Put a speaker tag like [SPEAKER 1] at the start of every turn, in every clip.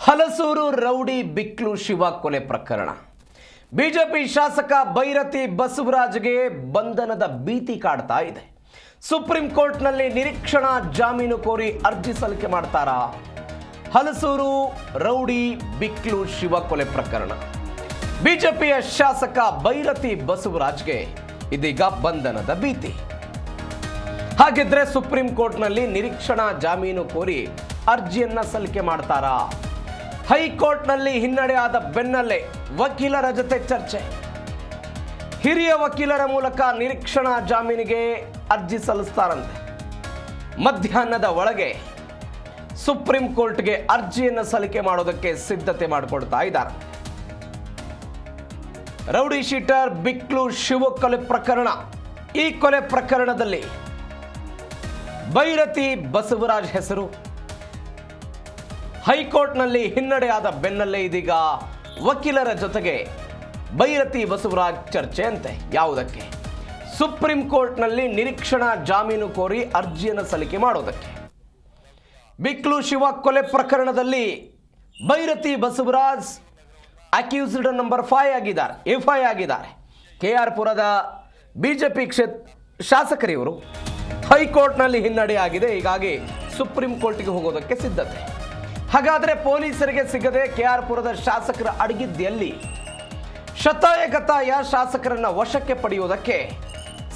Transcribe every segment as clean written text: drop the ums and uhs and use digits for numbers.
[SPEAKER 1] Halasuru rowdy ಬಿಕ್ಲು Shiva ಕೊಲೆ ಪ್ರಕರಣ. BJP ಶಾಸಕ ಬೈರತಿ ಬಸವರಾಜ್ಗೆ ಬಂಧನದ ಭೀತಿ ಕಾಡ್ತಾ ಇದೆ. ಸುಪ್ರೀಂ ಕೋರ್ಟ್ನಲ್ಲಿ ನಿರೀಕ್ಷಣಾ ಜಾಮೀನು ಕೋರಿ ಅರ್ಜಿ ಸಲ್ಲಿಕೆ ಮಾಡ್ತಾರಾ? ಹಲಸೂರು ರೌಡಿ ಬಿಕ್ಲು ಶಿವ ಕೊಲೆ ಪ್ರಕರಣ. ಬಿಜೆಪಿಯ ಶಾಸಕ ಬೈರತಿ ಬಸವರಾಜ್ಗೆ ಇದೀಗ ಬಂಧನದ ಭೀತಿ. ಹಾಗಿದ್ರೆ ಸುಪ್ರೀಂ ಕೋರ್ಟ್ನಲ್ಲಿ ನಿರೀಕ್ಷಣಾ ಜಾಮೀನು ಕೋರಿ ಅರ್ಜಿಯನ್ನ ಸಲ್ಲಿಕೆ ಮಾಡ್ತಾರಾ? ಹೈಕೋರ್ಟ್ನಲ್ಲಿ ಹಿನ್ನಡೆ ಆದ ಬೆನ್ನಲ್ಲೇ ವಕೀಲರ ಜೊತೆ ಚರ್ಚೆ. ಹಿರಿಯ ವಕೀಲರ ಮೂಲಕ ನಿರೀಕ್ಷಣಾ ಜಾಮೀನಿಗೆ ಅರ್ಜಿ ಸಲ್ಲಿಸ್ತಾರಂತೆ. ಮಧ್ಯಾಹ್ನದ ಒಳಗೆ ಸುಪ್ರೀಂ ಕೋರ್ಟ್ಗೆ ಅರ್ಜಿಯನ್ನು ಸಲ್ಲಿಕೆ ಮಾಡೋದಕ್ಕೆ ಸಿದ್ಧತೆ ಮಾಡಿಕೊಳ್ತಾ ಇದ್ದಾರೆ. ರೌಡಿ ಶೀಟರ್ ಬಿಕ್ಲು ಶಿವ ಕೊಲೆ ಪ್ರಕರಣ. ಈ ಕೊಲೆ ಪ್ರಕರಣದಲ್ಲಿ ಬೈರತಿ ಬಸವರಾಜ್ ಹೆಸರು ಹೈಕೋರ್ಟ್ನಲ್ಲಿ ಹಿನ್ನಡೆಯಾದ ಬೆನ್ನಲ್ಲೇ ಇದೀಗ ವಕೀಲರ ಜೊತೆಗೆ ಬೈರತಿ ಬಸವರಾಜ್ ಚರ್ಚೆ ಅಂತೆ. ಯಾವುದಕ್ಕೆ? ಸುಪ್ರೀಂ ಕೋರ್ಟ್ನಲ್ಲಿ ನಿರೀಕ್ಷಣಾ ಜಾಮೀನು ಕೋರಿ ಅರ್ಜಿಯನ್ನು ಸಲ್ಲಿಕೆ ಮಾಡೋದಕ್ಕೆ. ಬಿಕ್ಲು ಶಿವ ಕೊಲೆ ಪ್ರಕರಣದಲ್ಲಿ ಬೈರತಿ ಬಸವರಾಜ್ ಅಕ್ಯೂಸ್ಡ್ ನಂಬರ್ 5 ಆಗಿದ್ದಾರೆ, FI ಆಗಿದ್ದಾರೆ. KR ಪುರದ ಬಿಜೆಪಿ ಶಾಸಕರಿವರು ಹೈಕೋರ್ಟ್ನಲ್ಲಿ ಹಿನ್ನಡೆ ಆಗಿದೆ. ಹೀಗಾಗಿ ಸುಪ್ರೀಂ ಕೋರ್ಟ್ಗೆ ಹೋಗೋದಕ್ಕೆ ಸಿದ್ಧತೆ. ಹಾಗಾದರೆ ಪೊಲೀಸರಿಗೆ ಸಿಗದೆ KR ಪುರದ ಶಾಸಕರ ಅಡಗಿದ್ದಲ್ಲಿ ಶತಾಯಗತಾಯ ಶಾಸಕರನ್ನ ವಶಕ್ಕೆ ಪಡೆಯುವುದಕ್ಕೆ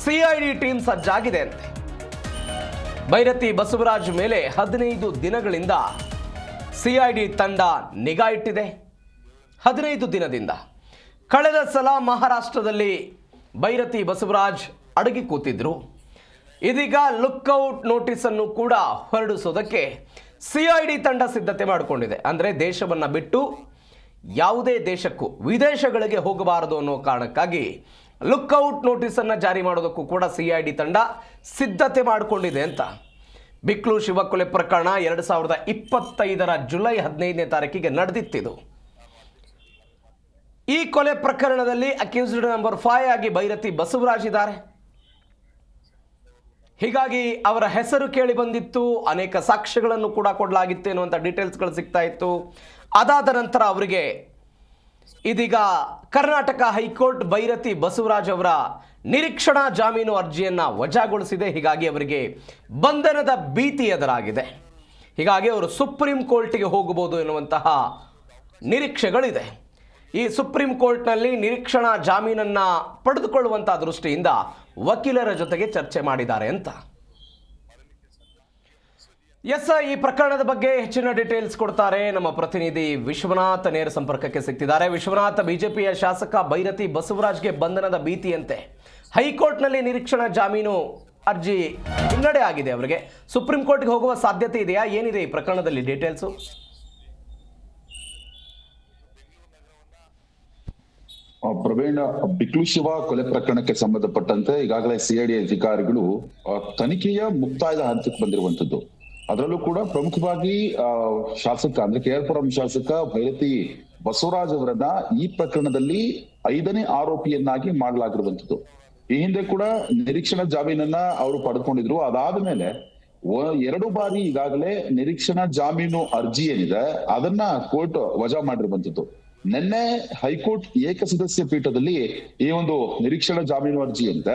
[SPEAKER 1] CID ಟೀಮ್ ಸಜ್ಜಾಗಿದೆ ಅಂತೆ. ಬೈರತಿ ಬಸವರಾಜ್ ಮೇಲೆ 15 ದಿನಗಳಿಂದ CID ತಂಡ ನಿಗಾ ಇಟ್ಟಿದೆ. 15 ದಿನದಿಂದ. ಕಳೆದ ಸಲ ಮಹಾರಾಷ್ಟ್ರದಲ್ಲಿ ಬೈರತಿ ಬಸವರಾಜ್ ಅಡಗಿ ಕೂತಿದ್ರು. ಇದೀಗ ಲುಕ್ಔಟ್ ನೋಟಿಸ್ ಅನ್ನು ಕೂಡ ಹೊರಡಿಸೋದಕ್ಕೆ CID ತಂಡ ಸಿದ್ಧತೆ ಮಾಡಿಕೊಂಡಿದೆ. ಅಂದರೆ ದೇಶವನ್ನು ಬಿಟ್ಟು ಯಾವುದೇ ದೇಶಕ್ಕೂ ವಿದೇಶಗಳಿಗೆ ಹೋಗಬಾರದು ಅನ್ನೋ ಕಾರಣಕ್ಕಾಗಿ ಲುಕ್ಔಟ್ ನೋಟಿಸನ್ನು ಜಾರಿ ಮಾಡೋದಕ್ಕೂ ಕೂಡ CID ತಂಡ ಸಿದ್ಧತೆ ಮಾಡಿಕೊಂಡಿದೆ ಅಂತ. ಬಿಕ್ಲು ಶಿವ ಕೊಲೆ ಪ್ರಕರಣ 2025 ಜುಲೈ 15ನೇ ತಾರೀಕಿಗೆ ನಡೆದಿತ್ತಿದು. ಈ ಕೊಲೆ ಪ್ರಕರಣದಲ್ಲಿ ಅಕ್ಯೂಸ್ಡ್ ನಂಬರ್ 5 ಆಗಿ ಬೈರತಿ ಬಸವರಾಜ್ ಇದ್ದಾರೆ. ಹೀಗಾಗಿ ಅವರ ಹೆಸರು ಕೇಳಿ ಬಂದಿತ್ತು. ಅನೇಕ ಸಾಕ್ಷ್ಯಗಳನ್ನು ಕೂಡ ಕೊಡಲಾಗಿತ್ತು ಎನ್ನುವಂಥ ಡೀಟೇಲ್ಸ್ಗಳು ಸಿಗ್ತಾ ಇತ್ತು. ಅದಾದ ನಂತರ ಅವರಿಗೆ ಇದೀಗ ಕರ್ನಾಟಕ ಹೈಕೋರ್ಟ್ ಬೈರತಿ ಬಸವರಾಜ್ ಅವರ ನಿರೀಕ್ಷಣಾ ಜಾಮೀನು ಅರ್ಜಿಯನ್ನು ವಜಾಗೊಳಿಸಿದೆ. ಹೀಗಾಗಿ ಅವರಿಗೆ ಬಂಧನದ ಭೀತಿ ಎದುರಾಗಿದೆ. ಹೀಗಾಗಿ ಅವರು ಸುಪ್ರೀಂ ಕೋರ್ಟ್ಗೆ ಹೋಗಬಹುದು ಎನ್ನುವಂತಹ ನಿರೀಕ್ಷೆಗಳಿದೆ. ಈ ಸುಪ್ರೀಂ ಕೋರ್ಟ್ನಲ್ಲಿ ನಿರೀಕ್ಷಣಾ ಜಾಮೀನನ್ನು ಪಡೆದುಕೊಳ್ಳುವಂಥ ದೃಷ್ಟಿಯಿಂದ ವಕೀಲರ ಜೊತೆಗೆ ಚರ್ಚೆ ಮಾಡಿದ್ದಾರೆ ಅಂತ. ಈ ಪ್ರಕರಣದ ಬಗ್ಗೆ ಹೆಚ್ಚಿನ ಡೀಟೇಲ್ಸ್ ಕೊಡ್ತಾರೆ ನಮ್ಮ ಪ್ರತಿನಿಧಿ ವಿಶ್ವನಾಥ್. ನೇರ ಸಂಪರ್ಕಕ್ಕೆ ಸಿಗ್ತಿದ್ದಾರೆ. ವಿಶ್ವನಾಥ್, ಬಿಜೆಪಿಯ ಶಾಸಕ ಬೈರತಿ ಬಸವರಾಜ್ಗೆ ಬಂಧನದ ಭೀತಿಯಂತೆ ಹೈಕೋರ್ಟ್ನಲ್ಲಿ ನಿರೀಕ್ಷಣಾ ಜಾಮೀನು ಅರ್ಜಿ ಹಿನ್ನಡೆ ಆಗಿದೆ. ಅವರಿಗೆ ಸುಪ್ರೀಂ ಕೋರ್ಟ್ಗೆ ಹೋಗುವ ಸಾಧ್ಯತೆ ಇದೆಯಾ? ಏನಿದೆ ಈ ಪ್ರಕರಣದಲ್ಲಿ ಡೀಟೇಲ್ಸು?
[SPEAKER 2] ಪ್ರವೀಣ್, ಬಿಕ್ಲು ಶಿವ ಕೊಲೆ ಪ್ರಕರಣಕ್ಕೆ ಸಂಬಂಧಪಟ್ಟಂತೆ ಈಗಾಗಲೇ CID ಅಧಿಕಾರಿಗಳು ತನಿಖೆಯ ಮುಕ್ತಾಯದ ಹಂತಕ್ಕೆ ಬಂದಿರುವಂತದ್ದು. ಅದರಲ್ಲೂ ಕೂಡ ಪ್ರಮುಖವಾಗಿ ಶಾಸಕ ಅಂದ್ರೆ KR ಪುರಂ ಶಾಸಕ ಬೈರತಿ ಬಸವರಾಜ್ ಅವರನ್ನ ಈ ಪ್ರಕರಣದಲ್ಲಿ 5ನೇ ಆರೋಪಿಯನ್ನಾಗಿ ಮಾಡಲಾಗಿರುವಂತದ್ದು. ಈ ಹಿಂದೆ ಕೂಡ ನಿರೀಕ್ಷಣಾ ಜಾಮೀನನ್ನ ಅವರು ಪಡೆದುಕೊಂಡಿದ್ರು. ಅದಾದ ಮೇಲೆ 2 ಬಾರಿ ಈಗಾಗಲೇ ನಿರೀಕ್ಷಣಾ ಜಾಮೀನು ಅರ್ಜಿ ಏನಿದೆ ಅದನ್ನ ಕೋರ್ಟ್ ವಜಾ ಮಾಡಿರುವಂತದ್ದು. ನಿನ್ನೆ ಹೈಕೋರ್ಟ್ ಏಕಸದಸ್ಯ ಪೀಠದಲ್ಲಿ ಈ ಒಂದು ನಿರೀಕ್ಷಣಾ ಜಾಮೀನು ಅರ್ಜಿ ಅಂತ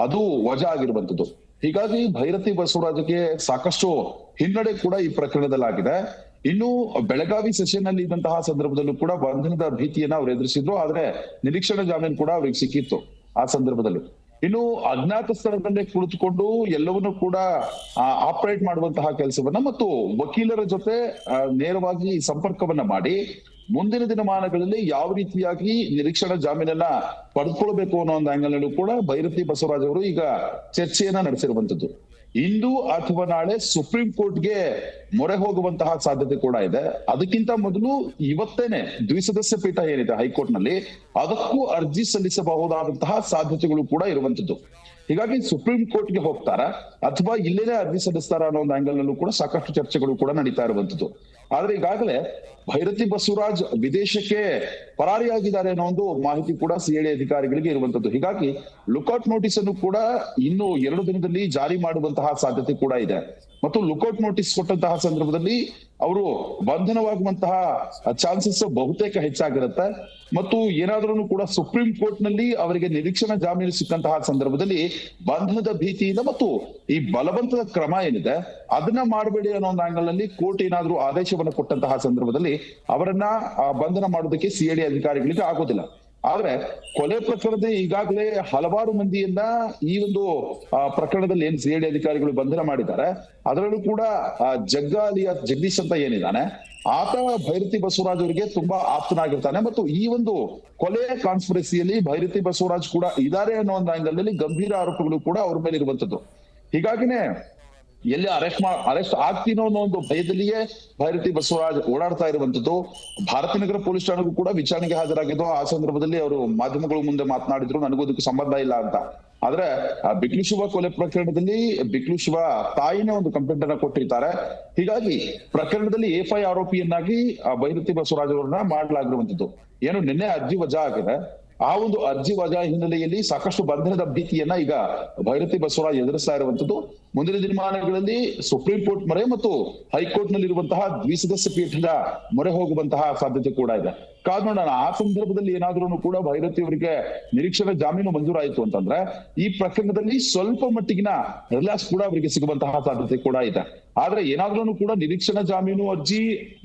[SPEAKER 2] ಅದು ವಜಾ ಆಗಿರುವಂತದ್ದು. ಹೀಗಾಗಿ ಬೈರತಿ ಬಸವರಾಜ್ಗೆ ಸಾಕಷ್ಟು ಹಿನ್ನಡೆ ಕೂಡ ಈ ಪ್ರಕರಣದಲ್ಲಾಗಿದೆ. ಇನ್ನು ಬೆಳಗಾವಿ ಸೆಷನ್ ಅಲ್ಲಿ ಇದ್ದಂತಹ ಸಂದರ್ಭದಲ್ಲೂ ಕೂಡ ಬಂಧನದ ಭೀತಿಯನ್ನ ಅವ್ರು ಎದುರಿಸಿದ್ರು. ಆದ್ರೆ ನಿರೀಕ್ಷಣಾ ಜಾಮೀನು ಕೂಡ ಅವ್ರಿಗೆ ಸಿಕ್ಕಿತ್ತು ಆ ಸಂದರ್ಭದಲ್ಲಿ. ಇನ್ನು ಅಜ್ಞಾತ ಸ್ಥಳದಲ್ಲೇ ಕುಳಿತುಕೊಂಡು ಎಲ್ಲವನ್ನೂ ಕೂಡ ಆಪರೇಟ್ ಮಾಡುವಂತಹ ಕೆಲಸವನ್ನ ಮತ್ತು ವಕೀಲರ ಜೊತೆ ನೇರವಾಗಿ ಸಂಪರ್ಕವನ್ನ ಮಾಡಿ ಮುಂದಿನ ದಿನಮಾನಗಳಲ್ಲಿ ಯಾವ ರೀತಿಯಾಗಿ ನಿರೀಕ್ಷಣಾ ಜಾಮೀನನ್ನ ಪಡೆದುಕೊಳ್ಬೇಕು ಅನ್ನೋ ಒಂದು ಆಂಗಲ್ ನಲ್ಲೂ ಕೂಡ ಬೈರತಿ ಬಸವರಾಜ್ ಅವರು ಈಗ ಚರ್ಚೆಯನ್ನ ನಡೆಸಿರುವಂತದ್ದು. ಇಂದು ಅಥವಾ ನಾಳೆ ಸುಪ್ರೀಂ ಕೋರ್ಟ್ಗೆ ಮೊರೆ ಹೋಗುವಂತಹ ಸಾಧ್ಯತೆ ಕೂಡ ಇದೆ. ಅದಕ್ಕಿಂತ ಮೊದಲು ಇವತ್ತೇನೆ ದ್ವಿಸದಸ್ಯ ಪೀಠ ಏನಿದೆ ಹೈಕೋರ್ಟ್ ನಲ್ಲಿ ಅದಕ್ಕೂ ಅರ್ಜಿ ಸಲ್ಲಿಸಬಹುದಾದಂತಹ ಸಾಧ್ಯತೆಗಳು ಕೂಡ ಇರುವಂತದ್ದು. ಹೀಗಾಗಿ ಸುಪ್ರೀಂ ಕೋರ್ಟ್ಗೆ ಹೋಗ್ತಾರ ಅಥವಾ ಇಲ್ಲೇನೆ ಅರ್ಜಿ ಸಲ್ಲಿಸ್ತಾರ ಅನ್ನೋ ಒಂದು ಆಂಗಲ್ ನಲ್ಲೂ ಕೂಡ ಸಾಕಷ್ಟು ಚರ್ಚೆಗಳು ಕೂಡ ನಡೀತಾ ಇರುವಂತದ್ದು. ಆದ್ರೆ ಈಗಾಗಲೇ ಭೈರತಿ ಬಸವರಾಜ್ ವಿದೇಶಕ್ಕೆ ಪರಾರಿಯಾಗಿದ್ದಾರೆ ಅನ್ನೋ ಒಂದು ಮಾಹಿತಿ ಕೂಡ CID ಅಧಿಕಾರಿಗಳಿಗೆ ಇರುವಂತದ್ದು. ಹೀಗಾಗಿ ಲುಕ್ಔಟ್ ನೋಟಿಸ್ ಅನ್ನು ಕೂಡ ಇನ್ನು 2 ದಿನದಲ್ಲಿ ಜಾರಿ ಮಾಡುವಂತಹ ಸಾಧ್ಯತೆ ಕೂಡ ಇದೆ. ಮತ್ತು ಲುಕ್ಔಟ್ ನೋಟಿಸ್ ಕೊಟ್ಟಂತಹ ಸಂದರ್ಭದಲ್ಲಿ ಅವರು ಬಂಧನವಾಗುವಂತಹ ಚಾನ್ಸಸ್ ಬಹುತೇಕ ಹೆಚ್ಚಾಗಿರುತ್ತೆ. ಮತ್ತು ಏನಾದ್ರೂ ಕೂಡ ಸುಪ್ರೀಂ ಕೋರ್ಟ್ ನಲ್ಲಿ ಅವರಿಗೆ ನಿರೀಕ್ಷಣಾ ಜಾಮೀನು ಸಿಕ್ಕಂತಹ ಸಂದರ್ಭದಲ್ಲಿ ಬಂಧನದ ಭೀತಿಯಿಂದ ಮತ್ತು ಈ ಬಲವಂತದ ಕ್ರಮ ಏನಿದೆ ಅದನ್ನ ಮಾಡಬೇಡಿ ಅನ್ನೋ ಒಂದು ಆಂಗಲ್ ನಲ್ಲಿ ಕೋರ್ಟ್ ಏನಾದ್ರೂ ಆದೇಶವನ್ನು ಕೊಟ್ಟಂತಹ ಸಂದರ್ಭದಲ್ಲಿ ಅವರನ್ನ ಬಂಧನ ಮಾಡೋದಕ್ಕೆ ಸಿಐಡಿ ಅಧಿಕಾರಿಗಳಿಗೆ ಆಗೋದಿಲ್ಲ. ಆದ್ರೆ ಕೊಲೆ ಪ್ರಕರಣದ ಈಗಾಗಲೇ ಹಲವಾರು ಮಂದಿಯನ್ನ ಈ ಒಂದು ಪ್ರಕರಣದಲ್ಲಿ ಏನ್ ಸಿಐಡಿ ಅಧಿಕಾರಿಗಳು ಬಂಧನ ಮಾಡಿದ್ದಾರೆ, ಅದರಲ್ಲೂ ಕೂಡ ಜಗದೀಶ್ ಅಂತ ಏನಿದ್ದಾನೆ ಆತ ಭೈರತಿ ಬಸವರಾಜ್ ಅವರಿಗೆ ತುಂಬಾ ಆಪ್ತನಾಗಿರ್ತಾನೆ ಮತ್ತು ಈ ಒಂದು ಕೊಲೆ ಕಾನ್ಸ್ಪಿರಸಿಯಲ್ಲಿ ಭೈರತಿ ಬಸವರಾಜ್ ಕೂಡ ಇದ್ದಾರೆ ಅನ್ನೋ ಒಂದು ಆಂಗಲ್ ನಲ್ಲಿ ಗಂಭೀರ ಆರೋಪಗಳು ಕೂಡ ಅವ್ರ ಮೇಲೆ ಇರುವಂತದ್ದು. ಹೀಗಾಗಿನೇ ಎಲ್ಲಿ ಅರೆಸ್ಟ್ ಆಗ್ತೀನೋ ಅನ್ನೋ ಒಂದು ಭಯದಲ್ಲಿಯೇ ಭೈರತಿ ಬಸವರಾಜ್ ಓಡಾಡ್ತಾ ಇರುವಂತದ್ದು. ಭಾರತೀನಗರ ಪೊಲೀಸ್ ಠಾಣೆಗೂ ಕೂಡ ವಿಚಾರಣೆಗೆ ಹಾಜರಾಗಿದ್ದು. ಆ ಸಂದರ್ಭದಲ್ಲಿ ಅವರು ಮಾಧ್ಯಮಗಳ ಮುಂದೆ ಮಾತನಾಡಿದ್ರು, ನನಗೂ ಅದಕ್ಕೆ ಸಂಬಂಧ ಇಲ್ಲ ಅಂತ. ಆದ್ರೆ ಬಿಕ್ಲು ಶಿವ ಕೊಲೆ ಪ್ರಕರಣದಲ್ಲಿ ಬಿಕ್ಲು ಶಿವ ತಾಯಿನೇ ಒಂದು ಕಂಪ್ಲೇಂಟ್ ಅನ್ನ ಕೊಟ್ಟಿರ್ತಾರೆ. ಹೀಗಾಗಿ ಪ್ರಕರಣದಲ್ಲಿ ಎಫ್ಐ ಆರೋಪಿಯನ್ನಾಗಿ ಭೈರತಿ ಬಸವರಾಜ್ ಅವರನ್ನ ಮಾಡಲಾಗಿರುವಂತದ್ದು. ಏನು ನಿನ್ನೆ ಅರ್ಜಿ ವಜಾ ಆಗಿದೆ, ಆ ಒಂದು ಅರ್ಜಿ ವಜಾ ಹಿನ್ನೆಲೆಯಲ್ಲಿ ಸಾಕಷ್ಟು ಬಂಧನದ ಭೀತಿಯನ್ನ ಈಗ ಭೈರತಿ ಬಸವರಾಜ್ ಎದುರಿಸ್ತಾ ಇರುವಂತದ್ದು. ಮುಂದಿನ ದಿನಮಾನಗಳಲ್ಲಿ ಸುಪ್ರೀಂ ಕೋರ್ಟ್ ಮೊರೆ ಮತ್ತು ಹೈಕೋರ್ಟ್ ನಲ್ಲಿರುವಂತಹ ದ್ವಿಸದಸ್ಯ ಪೀಠದ ಮೊರೆ ಹೋಗುವಂತಹ ಸಾಧ್ಯತೆ ಕೂಡ ಇದೆ. ಕಾದ್ ನೋಡೋಣ. ಆ ಸಂದರ್ಭದಲ್ಲಿ ಏನಾದ್ರೂ ಕೂಡ ಭೈರತಿ ಅವರಿಗೆ ನಿರೀಕ್ಷಣಾ ಜಾಮೀನು ಮಂಜೂರಾಯಿತು ಅಂತಂದ್ರೆ ಈ ಪ್ರಕರಣದಲ್ಲಿ ಸ್ವಲ್ಪ ಮಟ್ಟಿಗಿನ ರಿಲ್ಯಾಕ್ಸ್ ಕೂಡ ಅವರಿಗೆ ಸಿಗುವಂತಹ ಸಾಧ್ಯತೆ ಕೂಡ ಇದೆ. ಆದ್ರೆ ಏನಾದ್ರೂ ಕೂಡ ನಿರೀಕ್ಷಣಾ ಜಾಮೀನು ಅರ್ಜಿ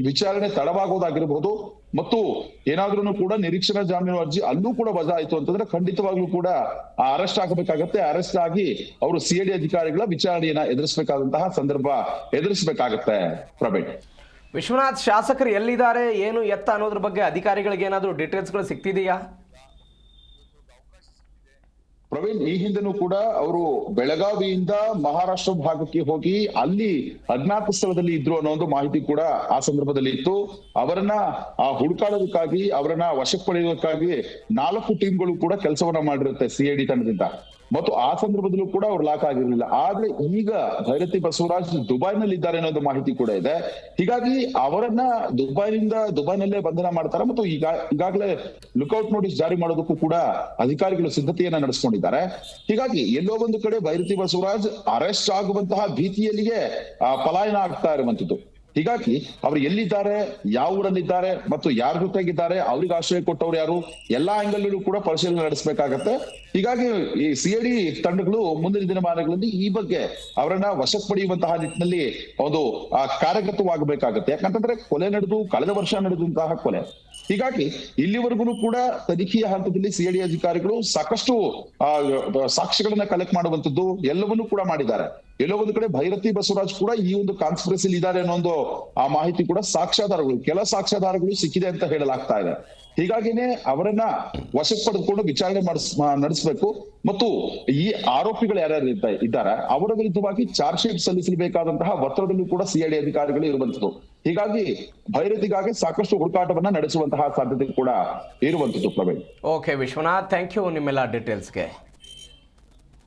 [SPEAKER 2] ವಿಚಾರಣೆ ತಡವಾಗೋದಾಗಿರಬಹುದು ಮತ್ತು ಏನಾದ್ರೂ ಕೂಡ ನಿರೀಕ್ಷಣಾ ಜಾಮೀನು ಅರ್ಜಿ ಅಲ್ಲೂ ಕೂಡ ವಜಾ ಆಯ್ತು ಅಂತಂದ್ರೆ ಖಂಡಿತವಾಗ್ಲೂ ಕೂಡ ಅರೆಸ್ಟ್ ಆಗಬೇಕಾಗತ್ತೆ. ಅರೆಸ್ಟ್ ಆಗಿ ಅವರು ಸಿಐಡಿ ಅಧಿಕಾರಿಗಳ ವಿಚಾರಣೆಯನ್ನ ಎದುರಿಸಬೇಕಾದಂತಹ ಸಂದರ್ಭ ಎದುರಿಸಬೇಕಾಗತ್ತೆ. ಪ್ರವೀಣ್,
[SPEAKER 1] ವಿಶ್ವನಾಥ್, ಶಾಸಕರು ಎಲ್ಲಿದ್ದಾರೆ, ಏನು ಎತ್ತ ಅನ್ನೋದ್ರ ಬಗ್ಗೆ ಅಧಿಕಾರಿಗಳಿಗೆ ಏನಾದರೂ ಡೀಟೇಲ್ಸ್ಗಳು ಸಿಗ್ತಿದೆಯಾ?
[SPEAKER 2] ಪ್ರವೀಣ್, ಈ ಹಿಂದೆನೂ ಕೂಡ ಅವರು ಬೆಳಗಾವಿಯಿಂದ ಮಹಾರಾಷ್ಟ್ರ ಭಾಗಕ್ಕೆ ಹೋಗಿ ಅಲ್ಲಿ ಅಜ್ಞಾತ ಸ್ಥಳದಲ್ಲಿ ಇದ್ರು ಅನ್ನೋ ಒಂದು ಮಾಹಿತಿ ಕೂಡ ಆ ಸಂದರ್ಭದಲ್ಲಿ ಇತ್ತು. ಅವರನ್ನ ಹುಡುಕಾಡೋದಕ್ಕಾಗಿ, ಅವರನ್ನ ವಶಕ್ಕೆ ಪಡೆಯೋದಕ್ಕಾಗಿ 4 ಟೀಮ್ಗಳು ಕೂಡ ಕೆಲಸವನ್ನ ಮಾಡಿರುತ್ತೆ ಸಿಐಡಿ ತಂಡದಿಂದ. ಮತ್ತು ಆ ಸಂದರ್ಭದಲ್ಲೂ ಕೂಡ ಅವ್ರು ಲಾಕ್ ಆಗಿರ್ಲಿಲ್ಲ. ಆದ್ರೆ ಈಗ ಭೈರತಿ ಬಸವರಾಜ್ ದುಬೈನಲ್ಲಿ ಇದ್ದಾರೆ ಅನ್ನೋದು ಮಾಹಿತಿ ಕೂಡ ಇದೆ. ಹೀಗಾಗಿ ಅವರನ್ನ ದುಬೈನಲ್ಲೇ ಬಂಧನ ಮಾಡ್ತಾರೆ ಮತ್ತು ಈಗಾಗಲೇ ಲುಕ್ಔಟ್ ನೋಟಿಸ್ ಜಾರಿ ಮಾಡೋದಕ್ಕೂ ಕೂಡ ಅಧಿಕಾರಿಗಳು ಸಿದ್ಧತೆಯನ್ನ ನಡೆಸ್ಕೊಂಡಿದ್ದಾರೆ. ಹೀಗಾಗಿ ಎಲ್ಲೋ ಒಂದು ಕಡೆ ಭೈರತಿ ಬಸವರಾಜ್ ಅರೆಸ್ಟ್ ಆಗುವಂತಹ ಭೀತಿಯಲ್ಲಿಯೇ ಪಲಾಯನ ಆಗ್ತಾ ಇರುವಂತದ್ದು. ಹೀಗಾಗಿ ಅವರು ಎಲ್ಲಿದ್ದಾರೆ, ಯಾವ ಊರಲ್ಲಿದ್ದಾರೆ ಮತ್ತು ಯಾರ ಜೊತೆಗಿದ್ದಾರೆ, ಅವ್ರಿಗೆ ಆಶ್ರಯ ಕೊಟ್ಟವ್ರು ಯಾರು, ಎಲ್ಲಾ ಆಂಗಲ್ ಕೂಡ ಪರಿಶೀಲನೆ ನಡೆಸಬೇಕಾಗತ್ತೆ. ಹೀಗಾಗಿ ಈ ಸಿಐಡಿ ತಂಡಗಳು ಮುಂದಿನ ದಿನಮಾನಗಳಲ್ಲಿ ಈ ಬಗ್ಗೆ ಅವರನ್ನ ವಶಕ್ಕೆ ಪಡೆಯುವಂತಹ ನಿಟ್ಟಿನಲ್ಲಿ ಒಂದು ಕಾರ್ಯಗತವಾಗಬೇಕಾಗತ್ತೆ. ಯಾಕಂತಂದ್ರೆ ಕೊಲೆ ನಡೆದು ಕಳೆದ ವರ್ಷ ನಡೆದಂತಹ ಕೊಲೆ. ಹೀಗಾಗಿ ಇಲ್ಲಿವರೆಗೂ ಕೂಡ ತನಿಖೆಯ ಹಂತದಲ್ಲಿ ಸಿಐಡಿ ಅಧಿಕಾರಿಗಳು ಸಾಕಷ್ಟು ಸಾಕ್ಷ್ಯಗಳನ್ನ ಕಲೆಕ್ಟ್ ಮಾಡುವಂತದ್ದು ಎಲ್ಲವನ್ನೂ ಕೂಡ ಮಾಡಿದ್ದಾರೆ. ಎಲ್ಲೋ ಒಂದು ಕಡೆ ಭೈರತಿ ಬಸವರಾಜ್ ಕೂಡ ಈ ಒಂದು ಕಾನ್ಸ್ಪಿರಸಿಲಿ ಇದ್ದಾರೆ ಅನ್ನೋ ಒಂದು ಆ ಮಾಹಿತಿ ಕೂಡ ಕೆಲ ಸಾಕ್ಷ್ಯಾಧಾರಗಳು ಸಿಕ್ಕಿದೆ ಅಂತ ಹೇಳಲಾಗ್ತಾ ಇದೆ. ಹೀಗಾಗಿನೇ ಅವರನ್ನ ವಶಕ್ಕೆ ಪಡೆದುಕೊಂಡು ವಿಚಾರಣೆ ನಡೆಸಬೇಕು ಮತ್ತು ಈ ಆರೋಪಿಗಳು ಯಾರ್ಯಾರು ಇದ್ದಾರೆ ಅವರ ವಿರುದ್ಧವಾಗಿ ಚಾರ್ಜ್ ಶೀಟ್ ಸಲ್ಲಿಸಬೇಕಾದಂತಹ ಒತ್ತಡದಲ್ಲೂ ಕೂಡ ಸಿಐಡಿ ಅಧಿಕಾರಿಗಳು ಇರುವಂತದ್ದು. ಹೀಗಾಗಿ ಭೈರತಿಗಾಗಿ ಸಾಕಷ್ಟು ಹುಡುಕಾಟವನ್ನ ನಡೆಸುವಂತಹ ಸಾಧ್ಯತೆ ಕೂಡ ಇರುವಂತದ್ದು. Praveen,
[SPEAKER 1] okay Vishwanath, thank you ನಿಮ್ಮೆಲ್ಲ ಡೀಟೇಲ್ಸ್ಗೆ.